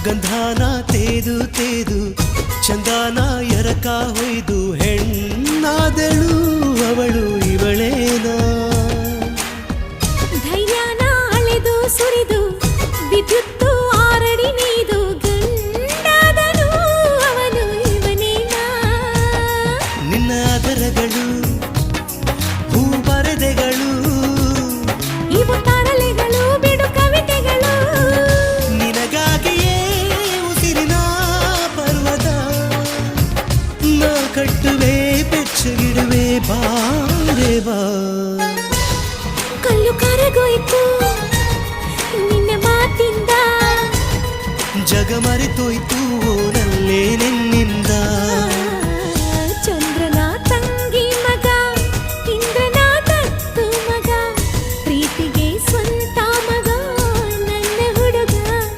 ಗಂಧಾನ ತೇದು ತೇದು ಚಂದಾನ ಎರಕ ಹೊಯ್ದು ಹೆಣ್ಣಾದಳು ಅವಳು ಇವಳೇನಾ ಧೈರ್ಯನ ಅಳೆದು ಸುರಿದು ವಿದ್ಯುತ್ತು ಆರಡಿ ನೀದು ಗಂಡಾದನು ಅವನು ಇವನೇನಾ ನಿನ್ನ ಅದರಗಳು ಹೂ ಬರೆದೆಗಳು ಇವು ತರಲೆಗಳು ಬಿಡು ಕವಿತೆಗಳು ನಿನಗಾಗಿಯೇ ಉಸಿರಿನ ಪರ್ವತ ನಾ ಕಟ್ಟುವೆ ಬೆಚ್ಚಗಿಡುವೆ ಬಾರೆ ಬಾ ಕಲ್ಲು ಕರಗೋಯ್ತು ನಿನ್ನ ಮಾತಿಂದ ಜಗ ಮರೆತೋಯ್ತು ಓನಲ್ಲೇ ನಿನ್ನ